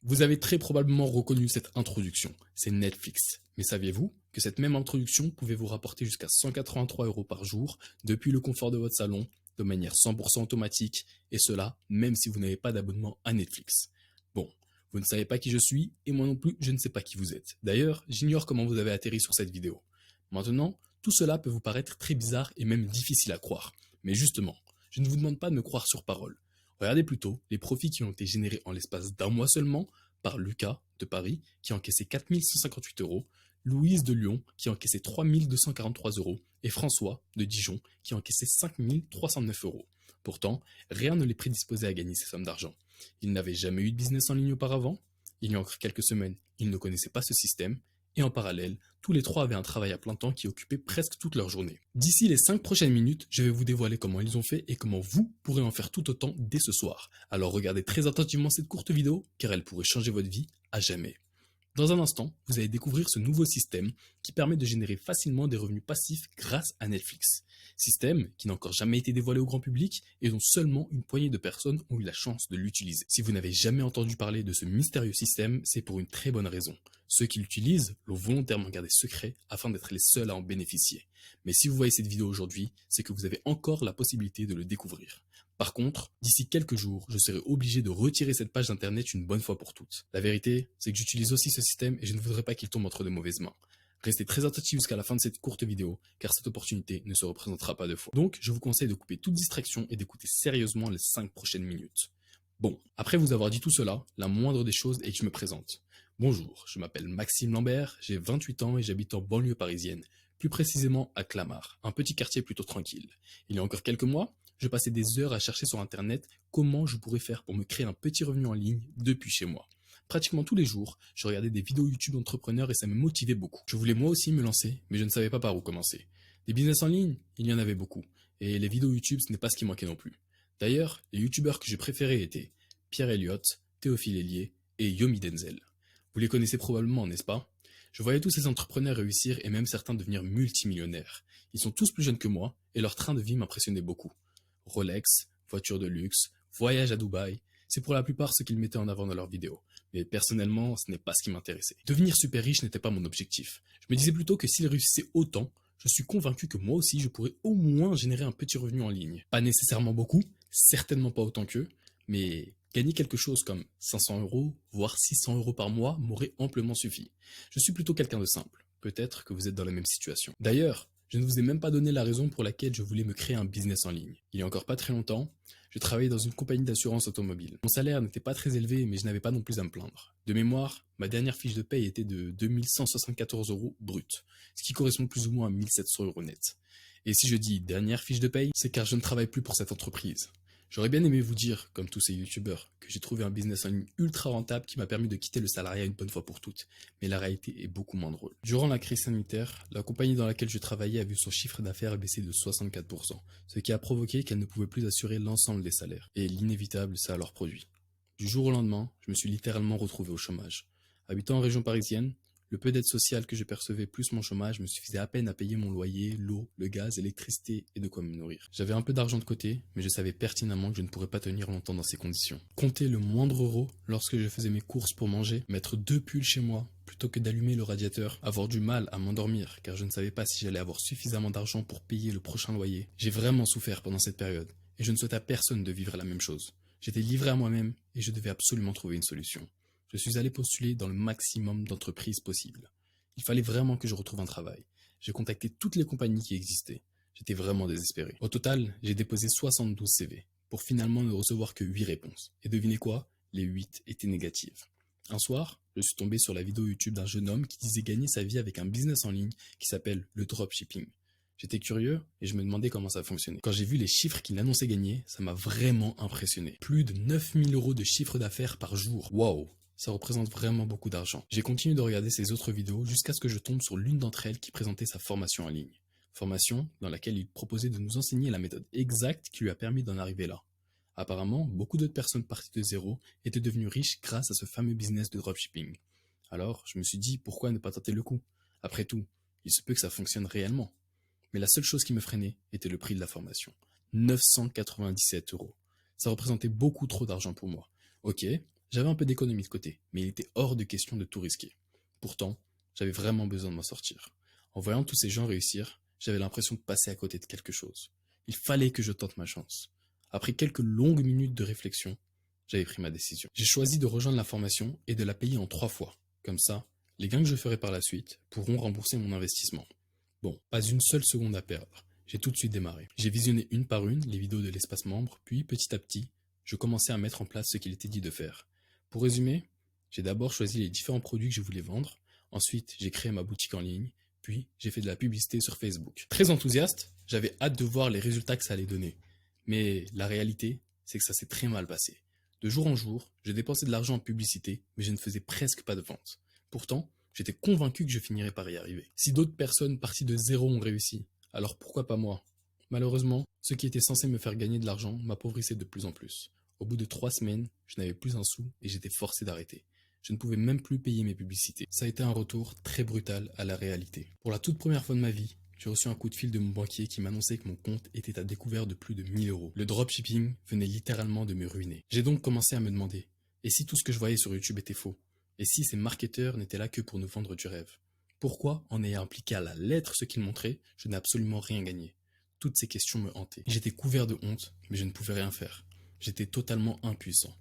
Vous avez très probablement reconnu cette introduction, c'est Netflix. Mais saviez-vous que cette même introduction pouvait vous rapporter jusqu'à 183 € par jour depuis le confort de votre salon, de manière 100% automatique, et cela même si vous n'avez pas d'abonnement à Netflix. Bon, vous ne savez pas qui je suis, et moi non plus, je ne sais pas qui vous êtes. D'ailleurs, j'ignore comment vous avez atterri sur cette vidéo. Maintenant, tout cela peut vous paraître très bizarre et même difficile à croire. Mais justement, je ne vous demande pas de me croire sur parole. Regardez plutôt les profits qui ont été générés en l'espace d'un mois seulement par Lucas de Paris qui a encaissé 4 158 €, Louise de Lyon qui a encaissé 3 243 € et François de Dijon qui a encaissé 5 309 €. Pourtant, rien ne les prédisposait à gagner ces sommes d'argent. Ils n'avaient jamais eu de business en ligne auparavant, il y a encore quelques semaines, ils ne connaissaient pas ce système, et en parallèle, tous les trois avaient un travail à plein temps qui occupait presque toute leur journée. D'ici les 5 prochaines minutes, je vais vous dévoiler comment ils ont fait et comment vous pourrez en faire tout autant dès ce soir. Alors regardez très attentivement cette courte vidéo, car elle pourrait changer votre vie à jamais. Dans un instant, vous allez découvrir ce nouveau système qui permet de générer facilement des revenus passifs grâce à Netflix. Système qui n'a encore jamais été dévoilé au grand public et dont seulement une poignée de personnes ont eu la chance de l'utiliser. Si vous n'avez jamais entendu parler de ce mystérieux système, c'est pour une très bonne raison. Ceux qui l'utilisent l'ont volontairement gardé secret afin d'être les seuls à en bénéficier. Mais si vous voyez cette vidéo aujourd'hui, c'est que vous avez encore la possibilité de le découvrir. Par contre, d'ici quelques jours, je serai obligé de retirer cette page d'internet une bonne fois pour toutes. La vérité, c'est que j'utilise aussi ce système et je ne voudrais pas qu'il tombe entre de mauvaises mains. Restez très attentifs jusqu'à la fin de cette courte vidéo, car cette opportunité ne se représentera pas deux fois. Donc, je vous conseille de couper toute distraction et d'écouter sérieusement les 5 prochaines minutes. Bon, après vous avoir dit tout cela, la moindre des choses est que je me présente. Bonjour, je m'appelle Maxime Lambert, j'ai 28 ans et j'habite en banlieue parisienne, plus précisément à Clamart, un petit quartier plutôt tranquille. Il y a encore quelques mois, je passais des heures à chercher sur internet comment je pourrais faire pour me créer un petit revenu en ligne depuis chez moi. Pratiquement tous les jours, je regardais des vidéos YouTube d'entrepreneurs et ça me motivait beaucoup. Je voulais moi aussi me lancer, mais je ne savais pas par où commencer. Des business en ligne, il y en avait beaucoup. Et les vidéos YouTube, ce n'est pas ce qui manquait non plus. D'ailleurs, les YouTubeurs que j'ai préférés étaient Pierre Elliott, Théophile Hélier et Yomi Denzel. Vous les connaissez probablement, n'est-ce pas? Je voyais tous ces entrepreneurs réussir et même certains devenir multimillionnaires. Ils sont tous plus jeunes que moi et leur train de vie m'impressionnait beaucoup. Rolex, voiture de luxe, voyage à Dubaï, c'est pour la plupart ce qu'ils mettaient en avant dans leurs vidéos. Mais personnellement, ce n'est pas ce qui m'intéressait. Devenir super riche n'était pas mon objectif. Je me disais plutôt que s'ils réussissaient autant, je suis convaincu que moi aussi je pourrais au moins générer un petit revenu en ligne. Pas nécessairement beaucoup, certainement pas autant qu'eux, mais gagner quelque chose comme 500 €, voire 600 € par mois m'aurait amplement suffi. Je suis plutôt quelqu'un de simple. Peut-être que vous êtes dans la même situation. D'ailleurs, je ne vous ai même pas donné la raison pour laquelle je voulais me créer un business en ligne. Il y a encore pas très longtemps, je travaillais dans une compagnie d'assurance automobile. Mon salaire n'était pas très élevé, mais je n'avais pas non plus à me plaindre. De mémoire, ma dernière fiche de paye était de 2174 € brut, ce qui correspond plus ou moins à 1700 € net. Et si je dis dernière fiche de paye, c'est car je ne travaille plus pour cette entreprise. J'aurais bien aimé vous dire, comme tous ces youtubeurs, que j'ai trouvé un business en ligne ultra rentable qui m'a permis de quitter le salariat une bonne fois pour toutes, mais la réalité est beaucoup moins drôle. Durant la crise sanitaire, la compagnie dans laquelle je travaillais a vu son chiffre d'affaires baisser de 64%, ce qui a provoqué qu'elle ne pouvait plus assurer l'ensemble des salaires, et l'inévitable s'est alors produit. Du jour au lendemain, je me suis littéralement retrouvé au chômage. Habitant en région parisienne, le peu d'aide sociale que je percevais plus mon chômage me suffisait à peine à payer mon loyer, l'eau, le gaz, l'électricité et de quoi me nourrir. J'avais un peu d'argent de côté, mais je savais pertinemment que je ne pourrais pas tenir longtemps dans ces conditions. Compter le moindre euro lorsque je faisais mes courses pour manger, mettre 2 pulls chez moi plutôt que d'allumer le radiateur, avoir du mal à m'endormir car je ne savais pas si j'allais avoir suffisamment d'argent pour payer le prochain loyer. J'ai vraiment souffert pendant cette période et je ne souhaite à personne de vivre la même chose. J'étais livré à moi-même et je devais absolument trouver une solution. Je suis allé postuler dans le maximum d'entreprises possibles. Il fallait vraiment que je retrouve un travail. J'ai contacté toutes les compagnies qui existaient. J'étais vraiment désespéré. Au total, j'ai déposé 72 CV, pour finalement ne recevoir que 8 réponses. Et devinez quoi? Les 8 étaient négatives. Un soir, je suis tombé sur la vidéo YouTube d'un jeune homme qui disait gagner sa vie avec un business en ligne qui s'appelle le dropshipping. J'étais curieux et je me demandais comment ça fonctionnait. Quand j'ai vu les chiffres qu'il annonçait gagner, ça m'a vraiment impressionné. Plus de 9000 € de chiffre d'affaires par jour. Waouh! Ça représente vraiment beaucoup d'argent. J'ai continué de regarder ses autres vidéos jusqu'à ce que je tombe sur l'une d'entre elles qui présentait sa formation en ligne. Formation dans laquelle il proposait de nous enseigner la méthode exacte qui lui a permis d'en arriver là. Apparemment, beaucoup d'autres personnes parties de zéro étaient devenues riches grâce à ce fameux business de dropshipping. Alors, je me suis dit, pourquoi ne pas tenter le coup? Après tout, il se peut que ça fonctionne réellement. Mais la seule chose qui me freinait était le prix de la formation. 997 €. Ça représentait beaucoup trop d'argent pour moi. Ok, J'avais un peu d'économie de côté, mais il était hors de question de tout risquer. Pourtant, j'avais vraiment besoin de m'en sortir. En voyant tous ces gens réussir, j'avais l'impression de passer à côté de quelque chose. Il fallait que je tente ma chance. Après quelques longues minutes de réflexion, j'avais pris ma décision. J'ai choisi de rejoindre la formation et de la payer en 3 fois. Comme ça, les gains que je ferai par la suite pourront rembourser mon investissement. Bon, pas une seule seconde à perdre. J'ai tout de suite démarré. J'ai visionné une par une les vidéos de l'espace membre, puis petit à petit, je commençais à mettre en place ce qu'il était dit de faire. Pour résumer, j'ai d'abord choisi les différents produits que je voulais vendre, ensuite j'ai créé ma boutique en ligne, puis j'ai fait de la publicité sur Facebook. Très enthousiaste, j'avais hâte de voir les résultats que ça allait donner. Mais la réalité, c'est que ça s'est très mal passé. De jour en jour, je dépensais de l'argent en publicité, mais je ne faisais presque pas de vente. Pourtant, j'étais convaincu que je finirais par y arriver. Si d'autres personnes parties de zéro ont réussi, alors pourquoi pas moi? Malheureusement, ce qui était censé me faire gagner de l'argent m'appauvrissait de plus en plus. Au bout de 3 semaines, je n'avais plus un sou et j'étais forcé d'arrêter. Je ne pouvais même plus payer mes publicités. Ça a été un retour très brutal à la réalité. Pour la toute première fois de ma vie, j'ai reçu un coup de fil de mon banquier qui m'annonçait que mon compte était à découvert de plus de 1 000 euros. Le dropshipping venait littéralement de me ruiner. J'ai donc commencé à me demander, et si tout ce que je voyais sur YouTube était faux? Et si ces marketeurs n'étaient là que pour nous vendre du rêve? Pourquoi, en ayant appliqué à la lettre ce qu'ils montraient, je n'ai absolument rien gagné? Toutes ces questions me hantaient. J'étais couvert de honte, mais je ne pouvais rien faire. J'étais totalement impuissant.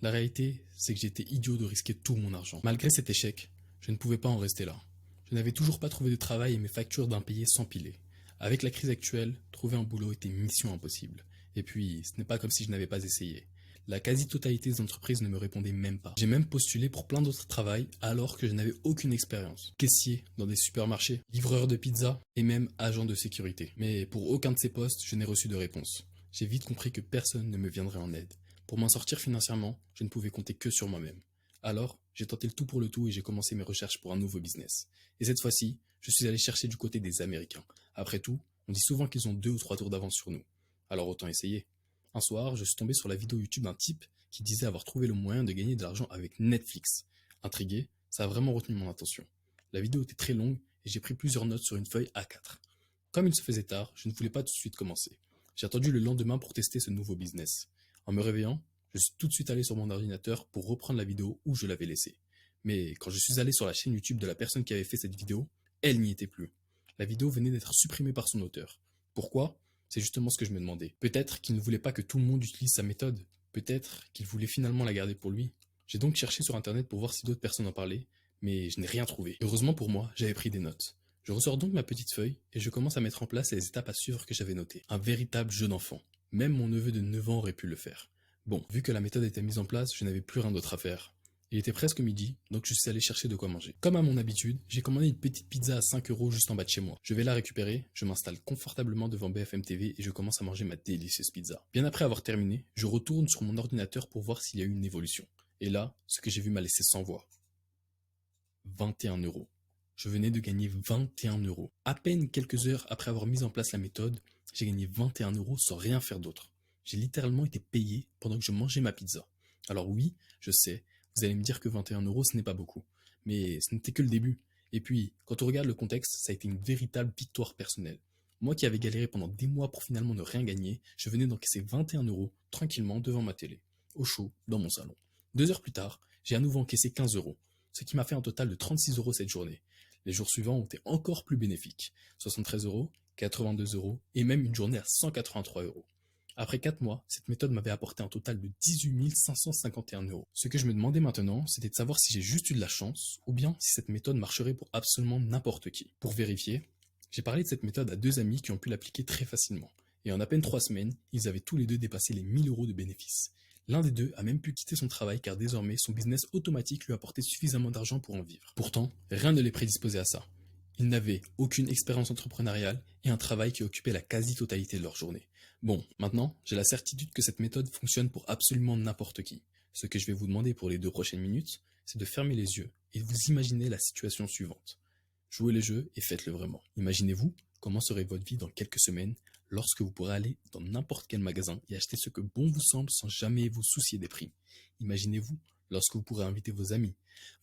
La réalité, c'est que j'étais idiot de risquer tout mon argent. Malgré cet échec, je ne pouvais pas en rester là. Je n'avais toujours pas trouvé de travail et mes factures d'impayés s'empilaient. Avec la crise actuelle, trouver un boulot était mission impossible. Et puis, ce n'est pas comme si je n'avais pas essayé. La quasi-totalité des entreprises ne me répondaient même pas. J'ai même postulé pour plein d'autres travails alors que je n'avais aucune expérience. Caissier dans des supermarchés, livreur de pizza et même agent de sécurité. Mais pour aucun de ces postes, je n'ai reçu de réponse. J'ai vite compris que personne ne me viendrait en aide. Pour m'en sortir financièrement, je ne pouvais compter que sur moi-même. Alors, j'ai tenté le tout pour le tout et j'ai commencé mes recherches pour un nouveau business. Et cette fois-ci, je suis allé chercher du côté des Américains. Après tout, on dit souvent qu'ils ont 2 ou 3 tours d'avance sur nous. Alors autant essayer. Un soir, je suis tombé sur la vidéo YouTube d'un type qui disait avoir trouvé le moyen de gagner de l'argent avec Netflix. Intrigué, ça a vraiment retenu mon attention. La vidéo était très longue et j'ai pris plusieurs notes sur une feuille A4. Comme il se faisait tard, je ne voulais pas tout de suite commencer. J'ai attendu le lendemain pour tester ce nouveau business. En me réveillant, je suis tout de suite allé sur mon ordinateur pour reprendre la vidéo où je l'avais laissée. Mais quand je suis allé sur la chaîne YouTube de la personne qui avait fait cette vidéo, elle n'y était plus. La vidéo venait d'être supprimée par son auteur. Pourquoi? C'est justement ce que je me demandais. Peut-être qu'il ne voulait pas que tout le monde utilise sa méthode. Peut-être qu'il voulait finalement la garder pour lui. J'ai donc cherché sur internet pour voir si d'autres personnes en parlaient, mais je n'ai rien trouvé. Heureusement pour moi, j'avais pris des notes. Je ressors donc ma petite feuille et je commence à mettre en place les étapes à suivre que j'avais notées. Un véritable jeu d'enfant. Même mon neveu de 9 ans aurait pu le faire. Bon, vu que la méthode était mise en place, je n'avais plus rien d'autre à faire. Il était presque midi, donc je suis allé chercher de quoi manger. Comme à mon habitude, j'ai commandé une petite pizza à 5 euros juste en bas de chez moi. Je vais la récupérer, je m'installe confortablement devant BFM TV et je commence à manger ma délicieuse pizza. Bien après avoir terminé, je retourne sur mon ordinateur pour voir s'il y a eu une évolution. Et là, ce que j'ai vu m'a laissé sans voix. 21 euros. Je venais de gagner 21 euros. À peine quelques heures après avoir mis en place la méthode, j'ai gagné 21 euros sans rien faire d'autre. J'ai littéralement été payé pendant que je mangeais ma pizza. Alors oui, je sais, vous allez me dire que 21 euros ce n'est pas beaucoup. Mais ce n'était que le début. Et puis, quand on regarde le contexte, ça a été une véritable victoire personnelle. Moi qui avais galéré pendant des mois pour finalement ne rien gagner, je venais d'encaisser 21 euros tranquillement devant ma télé, au chaud, dans mon salon. 2 heures plus tard, j'ai à nouveau encaissé 15 euros, ce qui m'a fait un total de 36 euros cette journée. Les jours suivants ont été encore plus bénéfiques, 73 euros, 82 euros et même une journée à 183 euros. Après 4 mois, cette méthode m'avait apporté un total de 18 551 euros. Ce que je me demandais maintenant, c'était de savoir si j'ai juste eu de la chance ou bien si cette méthode marcherait pour absolument n'importe qui. Pour vérifier, j'ai parlé de cette méthode à 2 amis qui ont pu l'appliquer très facilement. Et en à peine 3 semaines, ils avaient tous les deux dépassé les 1000 euros de bénéfices. L'un des deux a même pu quitter son travail car désormais son business automatique lui apportait suffisamment d'argent pour en vivre. Pourtant, rien ne les prédisposait à ça. Ils n'avaient aucune expérience entrepreneuriale et un travail qui occupait la quasi-totalité de leur journée. Bon, maintenant, j'ai la certitude que cette méthode fonctionne pour absolument n'importe qui. Ce que je vais vous demander pour les 2 prochaines minutes, c'est de fermer les yeux et de vous imaginer la situation suivante. Jouez le jeu et faites-le vraiment. Imaginez-vous comment serait votre vie dans quelques semaines lorsque vous pourrez aller dans n'importe quel magasin et acheter ce que bon vous semble sans jamais vous soucier des prix. Imaginez-vous lorsque vous pourrez inviter vos amis,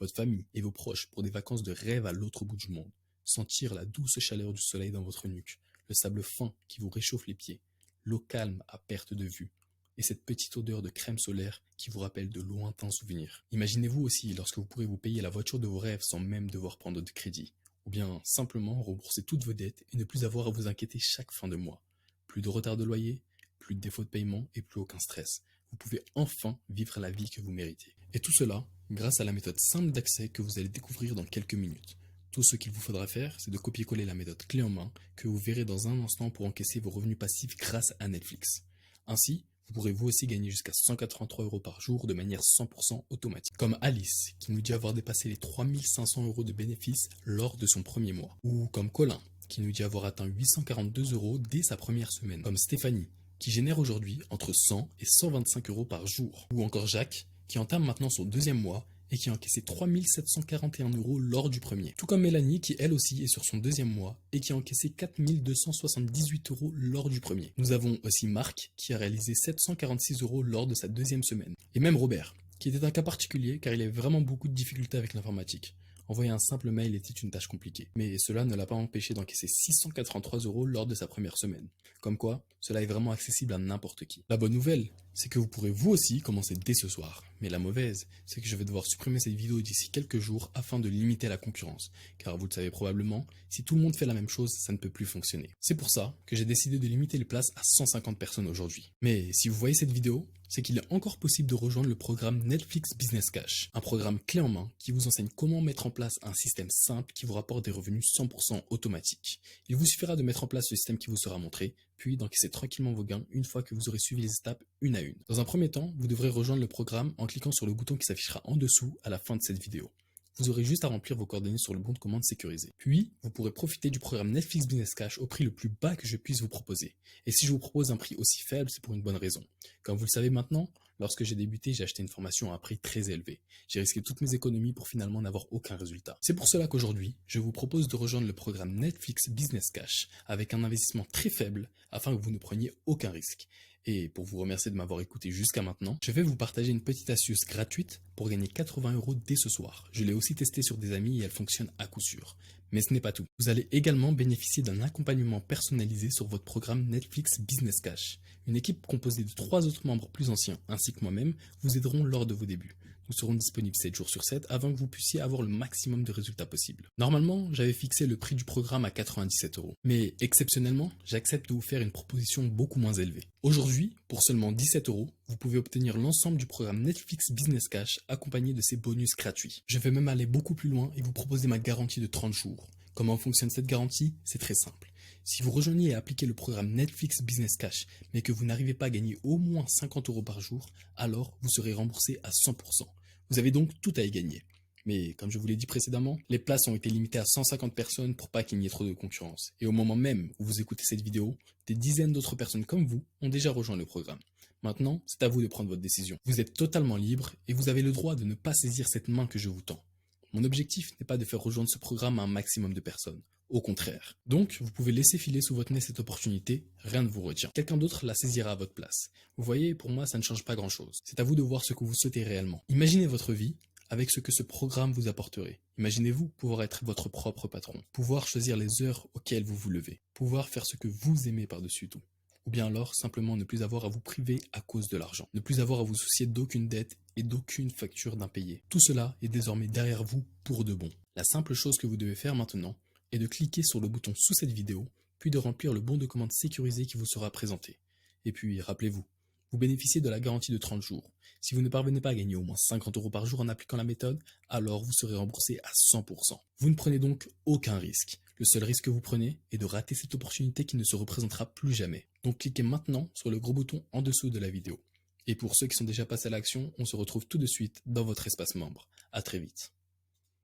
votre famille et vos proches pour des vacances de rêve à l'autre bout du monde. Sentir la douce chaleur du soleil dans votre nuque, le sable fin qui vous réchauffe les pieds, l'eau calme à perte de vue, et cette petite odeur de crème solaire qui vous rappelle de lointains souvenirs. Imaginez-vous aussi lorsque vous pourrez vous payer la voiture de vos rêves sans même devoir prendre de crédit, ou bien simplement rembourser toutes vos dettes et ne plus avoir à vous inquiéter chaque fin de mois. Plus de retard de loyer, plus de défaut de paiement et plus aucun stress. Vous pouvez enfin vivre la vie que vous méritez. Et tout cela grâce à la méthode simple d'accès que vous allez découvrir dans quelques minutes. Tout ce qu'il vous faudra faire, c'est de copier-coller la méthode clé en main que vous verrez dans un instant pour encaisser vos revenus passifs grâce à Netflix. Ainsi, vous pourrez vous aussi gagner jusqu'à 183 € par jour de manière 100% automatique. Comme Alice, qui nous dit avoir dépassé les 3500 € de bénéfices lors de son premier mois. Ou comme Colin, qui nous dit avoir atteint 842 € dès sa première semaine. Comme Stéphanie, qui génère aujourd'hui entre 100 et 125 € par jour. Ou encore Jacques, qui entame maintenant son deuxième mois et qui a encaissé 3741 € lors du premier. Tout comme Mélanie qui elle aussi est sur son deuxième mois et qui a encaissé 4278 € lors du premier. Nous avons aussi Marc qui a réalisé 746 € lors de sa deuxième semaine. Et même Robert, qui était un cas particulier car il avait vraiment beaucoup de difficultés avec l'informatique. Envoyer un simple mail était une tâche compliquée. Mais cela ne l'a pas empêché d'encaisser 683 € lors de sa première semaine. Comme quoi, cela est vraiment accessible à n'importe qui. La bonne nouvelle, c'est que vous pourrez vous aussi commencer dès ce soir. Mais la mauvaise, c'est que je vais devoir supprimer cette vidéo d'ici quelques jours afin de limiter la concurrence. Car vous le savez probablement, si tout le monde fait la même chose, ça ne peut plus fonctionner. C'est pour ça que j'ai décidé de limiter les places à 150 personnes aujourd'hui. Mais si vous voyez cette vidéo, c'est qu'il est encore possible de rejoindre le programme Netflix Business Cash, un programme clé en main qui vous enseigne comment mettre en place un système simple qui vous rapporte des revenus 100% automatiques. Il vous suffira de mettre en place le système qui vous sera montré, puis d'encaisser tranquillement vos gains une fois que vous aurez suivi les étapes une à une. Dans un premier temps, vous devrez rejoindre le programme en cliquant sur le bouton qui s'affichera en dessous à la fin de cette vidéo. Vous aurez juste à remplir vos coordonnées sur le bon de commande sécurisé. Puis, vous pourrez profiter du programme Netflix Business Cash au prix le plus bas que je puisse vous proposer. Et si je vous propose un prix aussi faible, c'est pour une bonne raison. Comme vous le savez maintenant, lorsque j'ai débuté, j'ai acheté une formation à un prix très élevé. J'ai risqué toutes mes économies pour finalement n'avoir aucun résultat. C'est pour cela qu'aujourd'hui, je vous propose de rejoindre le programme Netflix Business Cash avec un investissement très faible afin que vous ne preniez aucun risque. Et pour vous remercier de m'avoir écouté jusqu'à maintenant, je vais vous partager une petite astuce gratuite pour gagner 80 € dès ce soir. Je l'ai aussi testée sur des amis et elle fonctionne à coup sûr. Mais ce n'est pas tout. Vous allez également bénéficier d'un accompagnement personnalisé sur votre programme Netflix Business Cash. Une équipe composée de 3 autres membres plus anciens ainsi que moi-même vous aideront lors de vos débuts. Nous serons disponibles 7 jours sur 7 afin que vous puissiez avoir le maximum de résultats possibles. Normalement, j'avais fixé le prix du programme à 97 €. Mais exceptionnellement, j'accepte de vous faire une proposition beaucoup moins élevée. Aujourd'hui, pour seulement 17 €, vous pouvez obtenir l'ensemble du programme Netflix Business Cash accompagné de ses bonus gratuits. Je vais même aller beaucoup plus loin et vous proposer ma garantie de 30 jours. Comment fonctionne cette garantie? C'est très simple. Si vous rejoignez et appliquez le programme Netflix Business Cash, mais que vous n'arrivez pas à gagner au moins 50 € par jour, alors vous serez remboursé à 100%. Vous avez donc tout à y gagner. Mais comme je vous l'ai dit précédemment, les places ont été limitées à 150 personnes pour pas qu'il n'y ait trop de concurrence. Et au moment même où vous écoutez cette vidéo, des dizaines d'autres personnes comme vous ont déjà rejoint le programme. Maintenant, c'est à vous de prendre votre décision. Vous êtes totalement libre et vous avez le droit de ne pas saisir cette main que je vous tends. Mon objectif n'est pas de faire rejoindre ce programme à un maximum de personnes. Au contraire. Donc, vous pouvez laisser filer sous votre nez cette opportunité, rien ne vous retient. Quelqu'un d'autre la saisira à votre place. Vous voyez, pour moi, ça ne change pas grand-chose. C'est à vous de voir ce que vous souhaitez réellement. Imaginez votre vie avec ce que ce programme vous apporterait. Imaginez-vous pouvoir être votre propre patron, pouvoir choisir les heures auxquelles vous vous levez, pouvoir faire ce que vous aimez par-dessus tout. Ou bien alors, simplement ne plus avoir à vous priver à cause de l'argent, ne plus avoir à vous soucier d'aucune dette et d'aucune facture d'impayée. Tout cela est désormais derrière vous pour de bon. La simple chose que vous devez faire maintenant, et de cliquer sur le bouton sous cette vidéo, puis de remplir le bon de commande sécurisé qui vous sera présenté. Et puis, rappelez-vous, vous bénéficiez de la garantie de 30 jours. Si vous ne parvenez pas à gagner au moins 50 € par jour en appliquant la méthode, alors vous serez remboursé à 100%. Vous ne prenez donc aucun risque. Le seul risque que vous prenez est de rater cette opportunité qui ne se représentera plus jamais. Donc cliquez maintenant sur le gros bouton en dessous de la vidéo. Et pour ceux qui sont déjà passés à l'action, on se retrouve tout de suite dans votre espace membre. À très vite.